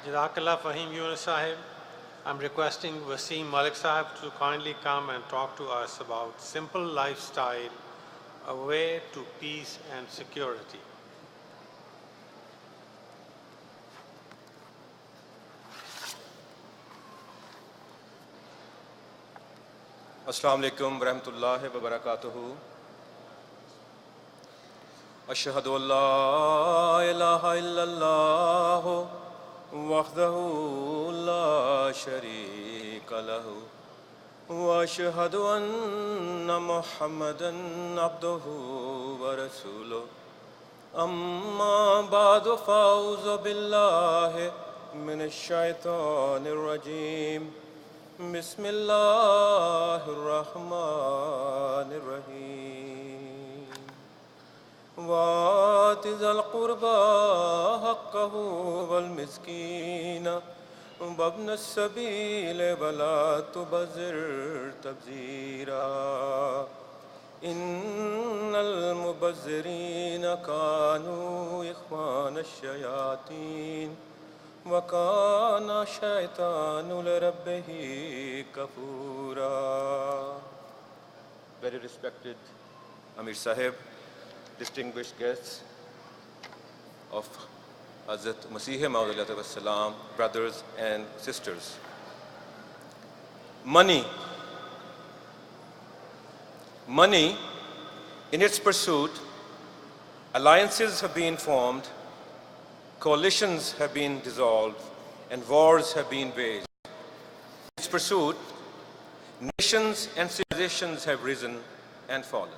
Jazakallah Fahim Yunus Sahib. I'm requesting Wasim Malik Sahib to kindly come and talk to us about simple lifestyle, a way to peace and security. Assalamu alaikum wa rahmatullahi wa barakatuhu. Ashhadu an la ilaha illallah wahdahu la sharika lahu wa ashhadu anna Muhammadan abduhu wa rasuluh. Amma ba'du fa'uzu billahi minash shaitanir rajim. بسم الله الرحمن الرحيم وآت ذا القربى حقه والمسكين وابن السبيل ولا تبذر تبذيرا إن المبذرين كانوا إخوان الشياطين وَكَانَ الشَّيْطَانُ لِرَبِّهِ كَفُورًا. Very respected Amir Sahib, distinguished guests of Hazrat Masih Maud Salam, brothers and sisters. Money in its pursuit, alliances have been formed, coalitions have been dissolved, and wars have been waged. In its pursuit, nations and civilizations have risen and fallen.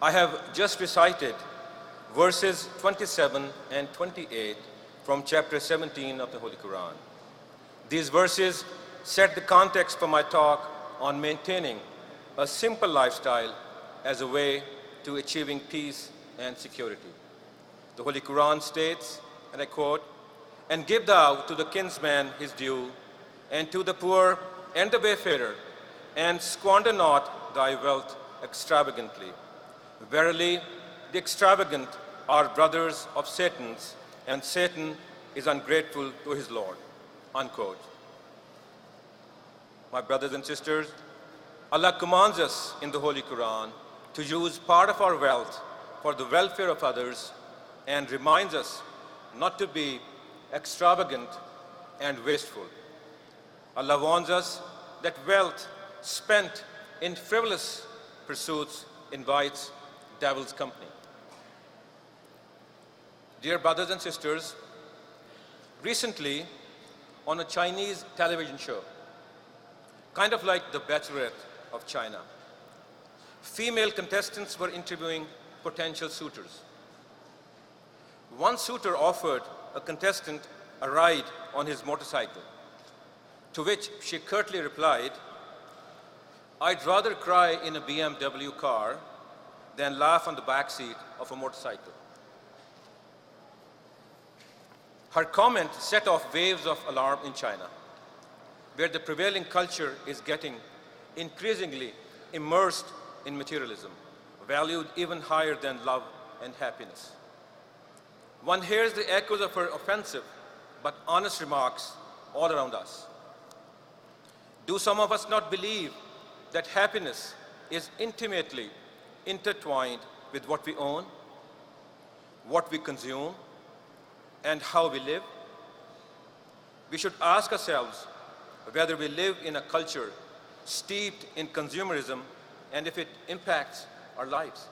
I have just recited verses 27 and 28 from chapter 17 of the Holy Quran. These verses set the context for my talk on maintaining a simple lifestyle as a way to achieving peace and security. The Holy Quran states, and I quote, "And give thou to the kinsman his due, and to the poor and the wayfarer, and squander not thy wealth extravagantly. Verily, the extravagant are brothers of Satan's, and Satan is ungrateful to his Lord." Unquote. My brothers and sisters, Allah commands us in the Holy Quran to use part of our wealth for the welfare of others, and reminds us not to be extravagant and wasteful. Allah warns us that wealth spent in frivolous pursuits invites devil's company. Dear brothers and sisters, recently on a Chinese television show, kind of like The Bachelorette of China, female contestants were interviewing potential suitors. One suitor offered a contestant a ride on his motorcycle, to which she curtly replied, "I'd rather cry in a BMW car than laugh on the back seat of a motorcycle." Her comment set off waves of alarm in China, where the prevailing culture is getting increasingly immersed in materialism, valued even higher than love and happiness. One hears the echoes of her offensive but honest remarks all around us. Do some of us not believe that happiness is intimately intertwined with what we own, what we consume, and how we live? We should ask ourselves whether we live in a culture steeped in consumerism and if it impacts our lives.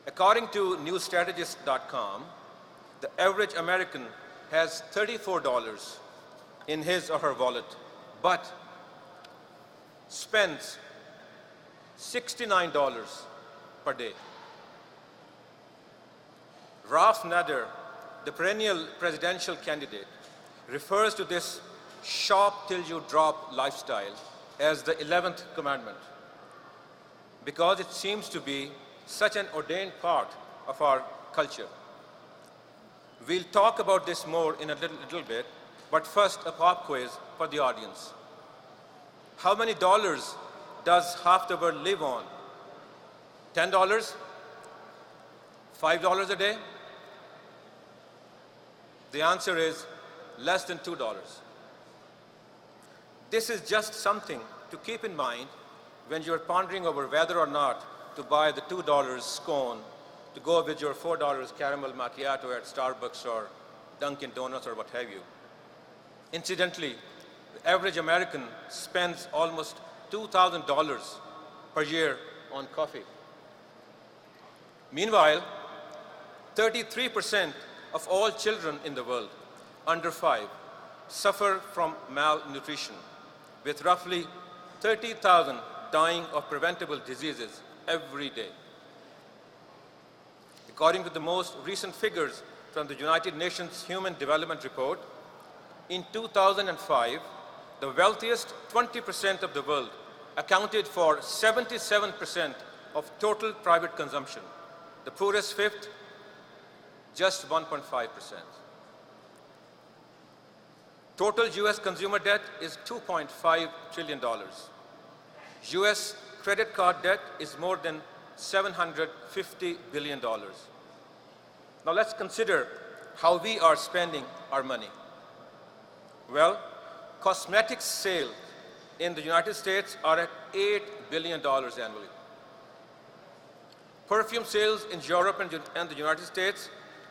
According to newstrategist.com, the average American has $34 in his or her wallet, but spends $69 per day. Ralph Nader, the perennial presidential candidate, refers to this shop till you drop lifestyle as the 11th commandment, because it seems to be such an ordained part of our culture. We'll talk about this more in a little bit, but first a pop quiz for the audience. How many dollars does half the world live on? $10? $5 a day? The answer is less than $2. This is just something to keep in mind when you're pondering over whether or not to buy the $2 scone to go with your $4 caramel macchiato at Starbucks or Dunkin' Donuts or what have you. Incidentally, the average American spends almost $2,000 per year on coffee. Meanwhile, 33% of all children in the world under 5 suffer from malnutrition, with roughly 30,000 dying of preventable diseases every day. According to the most recent figures from the United Nations Human Development Report, in 2005, the wealthiest 20% of the world accounted for 77% of total private consumption. The poorest fifth, just 1.5%. Total US consumer debt is $2.5 trillion. US credit card debt is more than $750 billion. Now let's consider how we are spending our money. Well, cosmetics sales in the United States are at $8 billion annually. Perfume sales in Europe and the United States,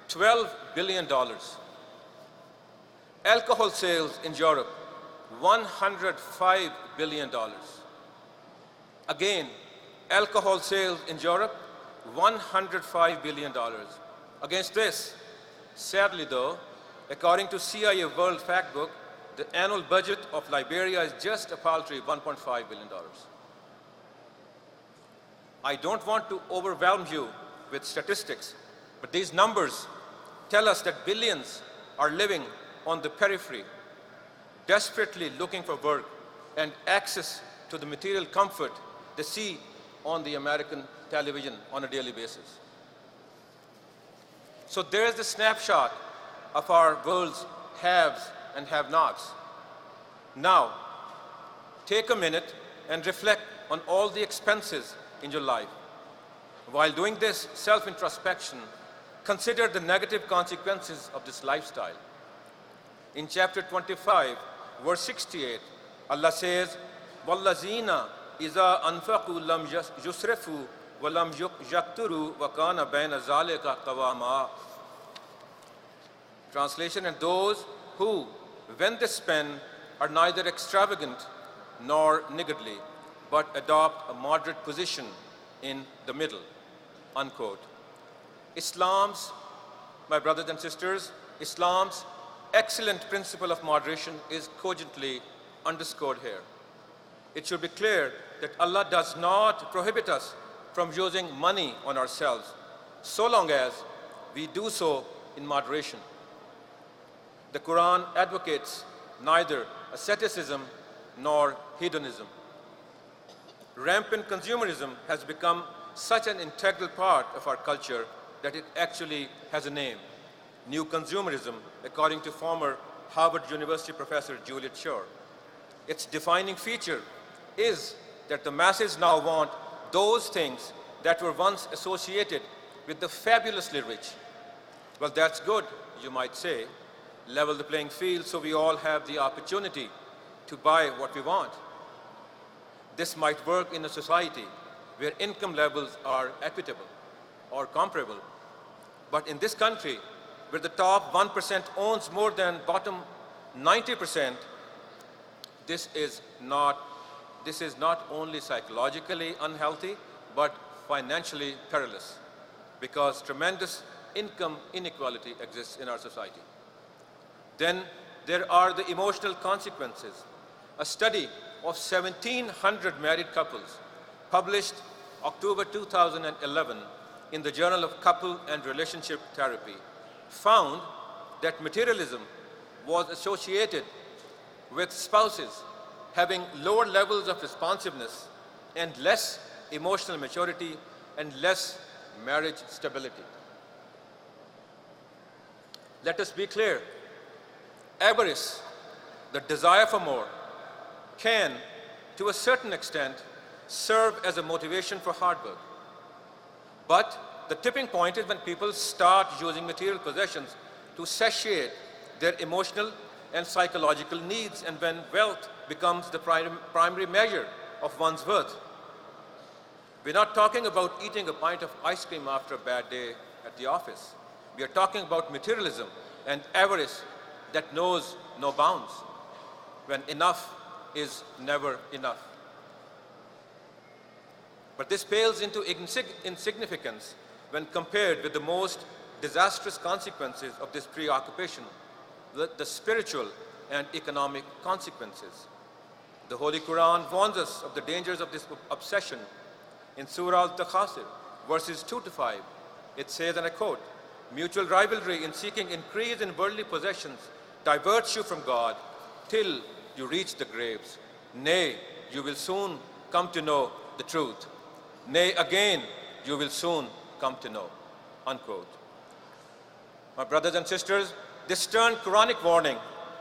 $12 billion. Alcohol sales in Europe, $105 billion. Again, alcohol sales in Europe, $105 billion. Against this, sadly though, according to CIA World Factbook, the annual budget of Liberia is just a paltry $1.5 billion. I don't want to overwhelm you with statistics, but these numbers tell us that billions are living on the periphery, desperately looking for work and access to the material comfort they see on the American television on a daily basis. So there is the snapshot of our world's haves and have-nots. Now, take a minute and reflect on all the expenses in your life. While doing this self-introspection, consider the negative consequences of this lifestyle. In chapter 25, verse 68, Allah says, وَالَّذِينَ إِذَا أَنفَقُوا لَمْ يُسْرِفُوا وَلَمْ يَقْتُرُوا وَكَانَ بَيْنَ ذَلِكَ قَوَامًا. Translation, and those who, when they spend, are neither extravagant nor niggardly, but adopt a moderate position in the middle, unquote. Islam's, my brothers and sisters, Islam's excellent principle of moderation is cogently underscored here. It should be clear that Allah does not prohibit us from using money on ourselves, so long as we do so in moderation. The Quran advocates neither asceticism nor hedonism. Rampant consumerism has become such an integral part of our culture that it actually has a name, new consumerism, according to former Harvard University professor Juliet Schor. Its defining feature is that the masses now want those things that were once associated with the fabulously rich. Well, that's good, you might say. Level the playing field so we all have the opportunity to buy what we want. This might work in a society where income levels are equitable or comparable. But in this country, where the top 1% owns more than bottom 90%, this is not only psychologically unhealthy, but financially perilous, because tremendous income inequality exists in our society. Then there are the emotional consequences. A study of 1,700 married couples, published October 2011 in the Journal of Couple and Relationship Therapy, found that materialism was associated with spouses having lower levels of responsiveness and less emotional maturity and less marriage stability. Let us be clear. Avarice, the desire for more, can, to a certain extent, serve as a motivation for hard work. But the tipping point is when people start using material possessions to satiate their emotional and psychological needs, and when wealth becomes the primary measure of one's worth. We're not talking about eating a pint of ice cream after a bad day at the office. We are talking about materialism and avarice that knows no bounds, when enough is never enough. But this pales into insignificance when compared with the most disastrous consequences of this preoccupation, the spiritual and economic consequences. The Holy Quran warns us of the dangers of this obsession. In Surah Al-Takhasir, verses 2 to 5, it says, and I quote, "Mutual rivalry in seeking increase in worldly possessions diverts you from God till you reach the graves. Nay, you will soon come to know the truth. Nay, again, you will soon come to know." Unquote. My brothers and sisters, this stern Quranic warning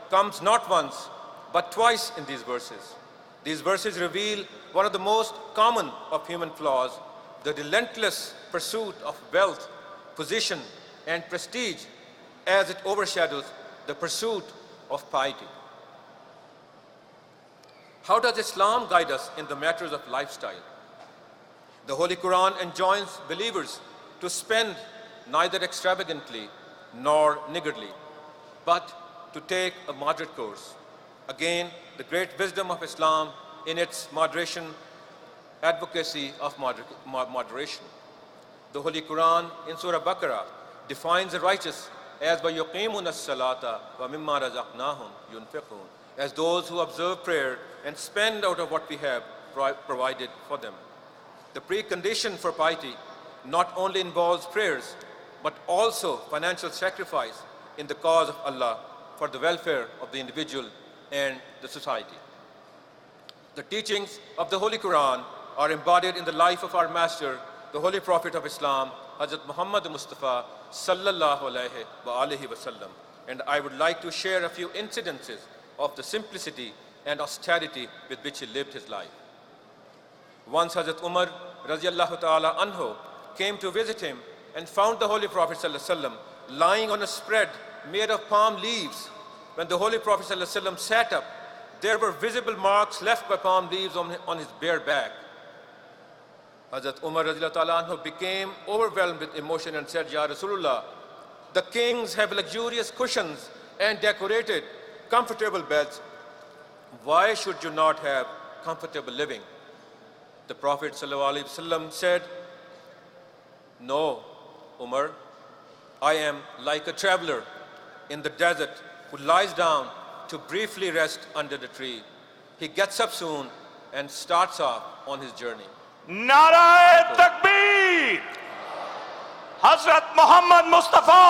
comes not once, but twice in these verses. These verses reveal one of the most common of human flaws, the relentless pursuit of wealth, position, and prestige as it overshadows the pursuit of piety. How does Islam guide us in the matters of lifestyle? The Holy Quran enjoins believers to spend neither extravagantly nor niggardly, but to take a moderate course. Again, the great wisdom of Islam in its moderation, advocacy of moderation. The Holy Quran in Surah Baqarah defines the righteous as وَيُقِيمُونَ الصَّلَاةَ وَمِمَّا رَزَقْنَاهُمْ يُنْفِقُونَ, as those who observe prayer and spend out of what we have provided for them. The precondition for piety not only involves prayers, but also financial sacrifice in the cause of Allah for the welfare of the individual and the society. The teachings of the Holy Quran are embodied in the life of our master, the Holy Prophet of Islam, Hazrat Muhammad Mustafa sallallahu alayhi wa alihi wasallam. And I would like to share a few incidences of the simplicity and austerity with which he lived his life. Once Hazrat Umar radiallahu ta'ala anhu came to visit him and found the Holy Prophet sallallahu alaihi wasallam lying on a spread made of palm leaves. When the Holy Prophet sallallahu alaihi wasallam sat up, there were visible marks left by palm leaves on his bare back. Hazrat Umar radiallahu ta'ala anhu became overwhelmed with emotion and said, "Ya Rasulullah, the kings have luxurious cushions and decorated, comfortable beds. Why should you not have comfortable living?" The Prophet sallallahu alaihi wasallam said, "No, Umar, I am like a traveler in the desert who lies down to briefly rest under the tree. He gets up soon and starts off on his journey." Narae Takbir! Hazrat Muhammad Mustafa,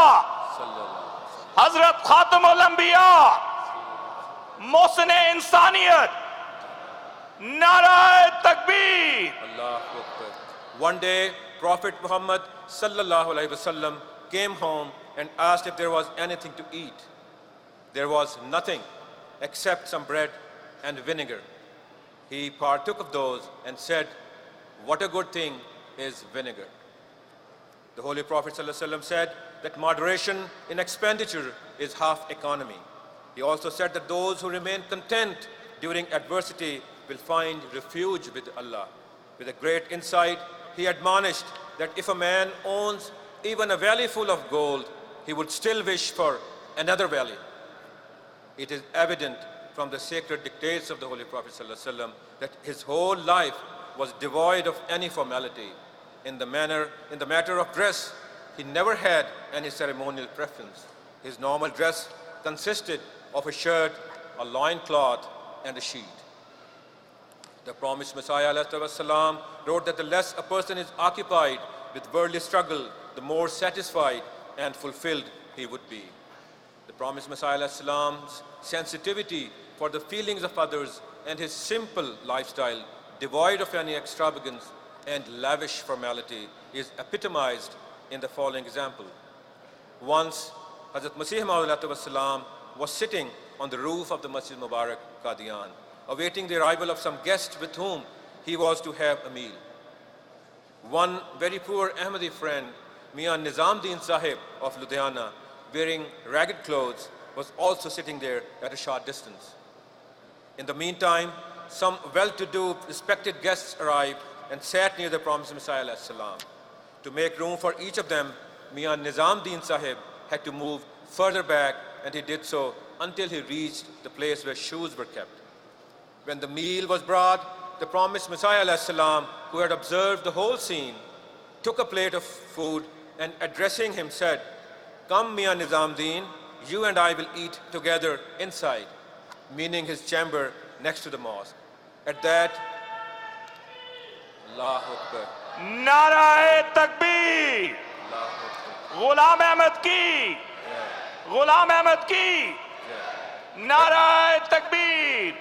Hazrat Khatamul Anbiya, Mohsin-e Insaniyat, Narae Takbir! Allahu Akbar. One day, Prophet Muhammad sallallahu alaihi wasallam came home and asked if there was anything to eat. There was nothing except some bread and vinegar. He partook of those and said, "What a good thing is vinegar." The Holy Prophet ﷺ said that moderation in expenditure is half economy. He also said that those who remain content during adversity will find refuge with Allah. With a great insight, he admonished that if a man owns even a valley full of gold, he would still wish for another valley. It is evident from the sacred dictates of the Holy Prophet ﷺ that his whole life was devoid of any formality. In the matter of dress, he never had any ceremonial preference. His normal dress consisted of a shirt, a loincloth, and a sheet. The promised Messiah ﷺ wrote that the less a person is occupied with worldly struggle, the more satisfied and fulfilled he would be. The promised Messiah ﷺ's sensitivity for the feelings of others and his simple lifestyle, devoid of any extravagance and lavish formality, is epitomized in the following example. Once, Hazrat Masih Maud was sitting on the roof of the Masjid Mubarak, Qadian, awaiting the arrival of some guest with whom he was to have a meal. One very poor Ahmadi friend, Mian Nizamdeen Sahib of Ludhiana, wearing ragged clothes, was also sitting there at a short distance. In the meantime, some well-to-do, respected guests arrived and sat near the promised Messiah alayhi salam. To make room for each of them, Mian Nizamuddin Sahib had to move further back, and he did so until he reached the place where shoes were kept. When the meal was brought, the promised Messiah alayhi salam, who had observed the whole scene, took a plate of food and addressing him said, "Come, Mian Nizamuddin, you and I will eat together inside," meaning his chamber next to the mosque. At that, Allahu Akbar, नाराए तकबीर, Allahu Akbar. Ghulam Ahmad की, गुलाम अहमद की, नाराए तकबीर.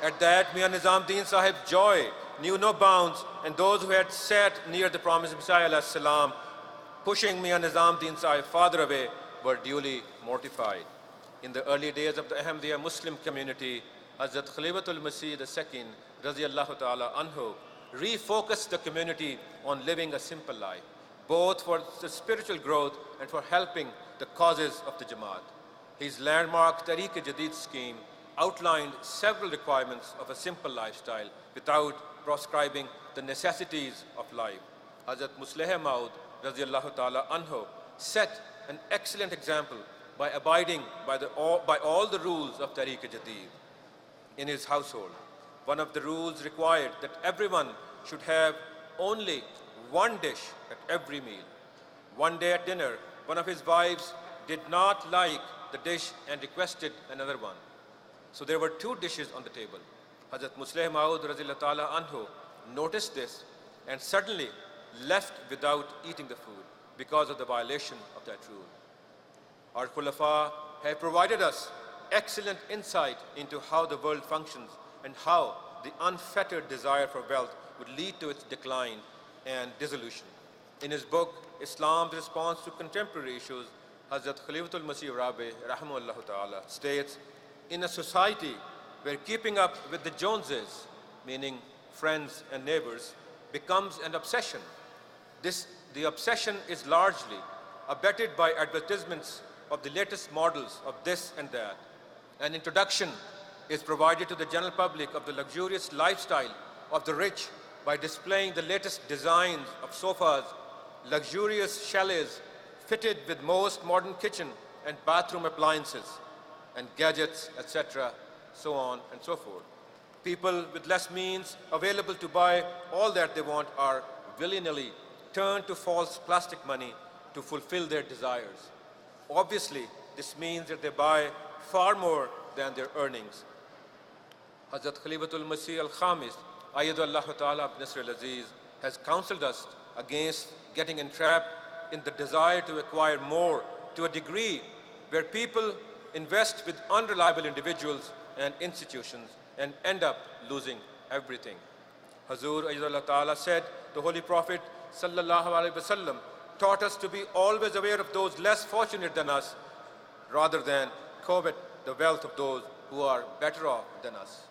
At that, Mian Nizamuddin Sahib's joy knew no bounds, and those who had sat near the promised Messiah alayhi salam, pushing Mian Nizamuddin Sahib farther away, were duly mortified. In the early days of the Ahmadiyya Muslim community, Hazrat Khalifatul Masih II, Raziyallahu Ta'ala Anhu, refocused the community on living a simple life, both for the spiritual growth and for helping the causes of the Jamaat. His landmark Tariq-e-Jadid scheme outlined several requirements of a simple lifestyle without proscribing the necessities of life. Hazrat Musleh Maud, Raziyallahu Ta'ala Anhu, set an excellent example by abiding by all the rules of Tariq-e-Jadid in his household. One of the rules required that everyone should have only one dish at every meal. One day at dinner, one of his wives did not like the dish and requested another one. So there were two dishes on the table. Hazrat Musleh Maud Raziyallahu Ta'ala Anhu noticed this and suddenly left without eating the food because of the violation of that rule. Our Khulafa have provided us excellent insight into how the world functions and how the unfettered desire for wealth would lead to its decline and dissolution. In his book, Islam's Response to Contemporary Issues, Hazrat Khalifatul Masih Rabi, Rahimahullah Ta'ala, states, in a society where keeping up with the Joneses, meaning friends and neighbors, becomes an obsession, the obsession is largely abetted by advertisements of the latest models of this and that. An introduction is provided to the general public of the luxurious lifestyle of the rich by displaying the latest designs of sofas, luxurious chalets fitted with most modern kitchen and bathroom appliances, and gadgets, etc., so on and so forth. People with less means available to buy all that they want are willy-nilly turned to false plastic money to fulfill their desires. Obviously, this means that they buy far more than their earnings. Hazrat Khalifatul Masih al-Khamis, Ayyadullah Ta'ala Nasr al-Aziz, has counseled us against getting entrapped in the desire to acquire more to a degree where people invest with unreliable individuals and institutions and end up losing everything. Hazur Ayyadullah Ta'ala said, the Holy Prophet Sallallahu Alaihi Wasallam taught us to be always aware of those less fortunate than us rather than covet the wealth of those who are better off than us.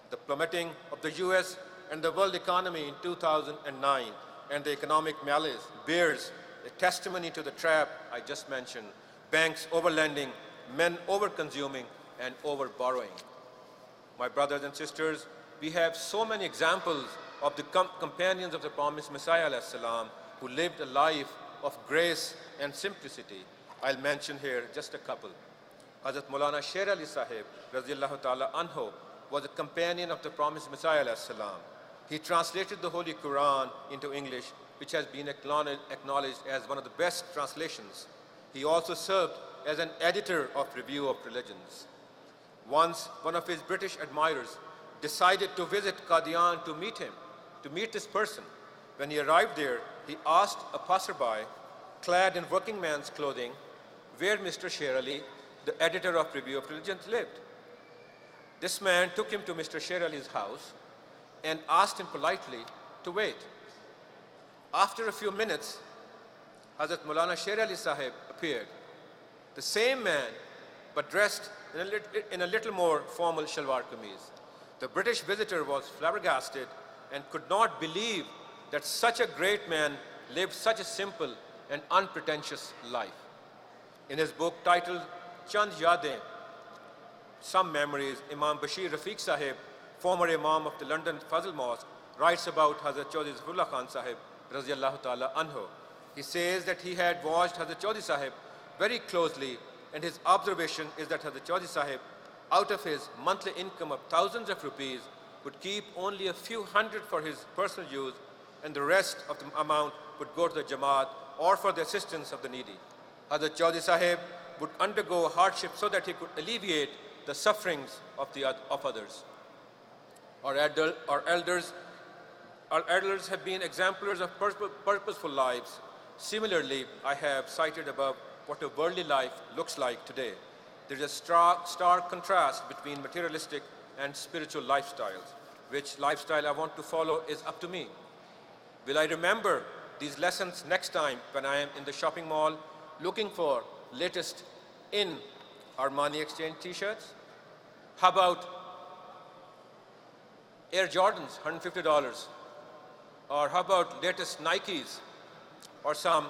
The plummeting of the US and the world economy in 2009 and the economic malaise bears a testimony to the trap I just mentioned: banks overlending, men over-consuming, and over-borrowing. My brothers and sisters, we have so many examples of the companions of the promised Messiah alayhi salam who lived a life of grace and simplicity. I'll mention here just a couple. Hazrat Maulana Sher Ali Sahib, Raziyallahu Ta'ala Anhu, was a companion of the promised Messiah alayhi salam. He translated the Holy Quran into English, which has been acknowledged as one of the best translations. He also served as an editor of Review of Religions. Once, one of his British admirers decided to visit Qadian to meet this person. When he arrived there, he asked a passerby, clad in working man's clothing, where Mr. Sher Ali, the editor of Review of Religions, lived. This man took him to Mr. Sher Ali's house and asked him politely to wait. After a few minutes, Hazrat Maulana Sher Ali Sahib appeared. The same man, but dressed in a little more formal shalwar kameez. The British visitor was flabbergasted and could not believe that such a great man lived such a simple and unpretentious life. In his book titled chand yadein, some memories. Imam Bashir Rafiq Sahib, former Imam of the London Fazl Mosque, writes about Hazrat Chaudhry Zafrullah Khan Sahib Raziyallahu Ta'ala Anhu. He says that he had watched Hazrat Chaudhry Sahib very closely, and his observation is that Hazrat Chaudhry Sahib, out of his monthly income of thousands of rupees, would keep only a few hundred for his personal use, and the rest of the amount would go to the Jamaat or for the assistance of the needy. Hazrat Chaudhry Sahib would undergo hardship so that he could alleviate the sufferings of others. Our elders have been exemplars of purposeful lives. Similarly, I have cited above what a worldly life looks like today. There is a stark contrast between materialistic and spiritual lifestyles. Which lifestyle I want to follow is up to me. Will I remember these lessons next time when I am in the shopping mall looking for latest in Armani Exchange t-shirts? How about Air Jordans, $150? Or how about latest Nikes or some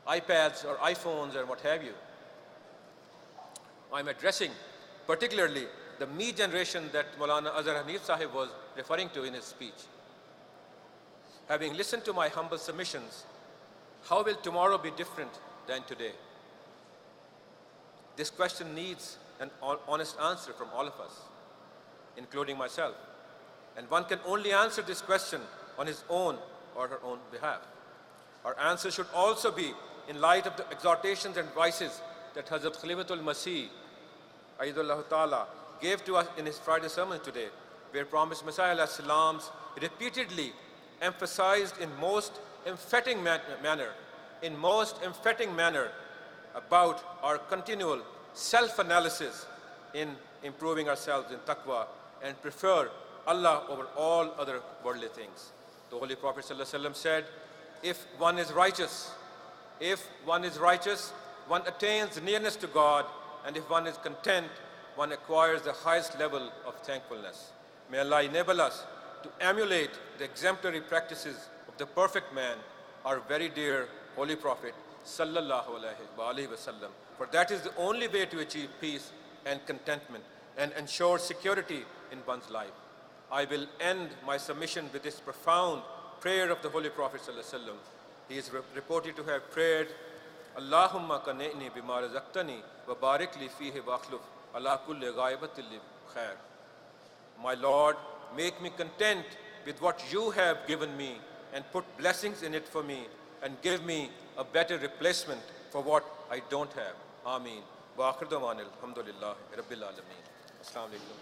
iPads or iPhones or what have you? I'm addressing particularly the me generation that Maulana Azhar Hanif Sahib was referring to in his speech. Having listened to my humble submissions, how will tomorrow be different than today? This question needs an honest answer from all of us, including myself. And one can only answer this question on his own or her own behalf. Our answer should also be in light of the exhortations and advices that Hazrat Khalifatul Masih, Ayyadullah Ta'ala, gave to us in his Friday sermon today, where promised Messiah alayhi salams repeatedly emphasized in most emphatic manner about our continual self-analysis in improving ourselves in taqwa and prefer Allah over all other worldly things. The Holy Prophet ﷺ said, if one is righteous, one attains nearness to God, and if one is content, one acquires the highest level of thankfulness. May Allah enable us to emulate the exemplary practices of the perfect man, our very dear Holy Prophet sallallahu alaihi wasallam. For that is the only way to achieve peace and contentment and ensure security in one's life. I will end my submission with this profound prayer of the Holy Prophet sallallahu alaihi wasallam. He is reported to have prayed, Allahumma qan'ini bima razaqtani wa barik li fihi wa akhluf ala kulli ghaibatin li khair. My Lord, make me content with what you have given me and put blessings in it for me and give me a better replacement for what I don't have. Ameen. Wa akhir da'wana alhamdulillahi rabbil alameen. Assalamu alaikum.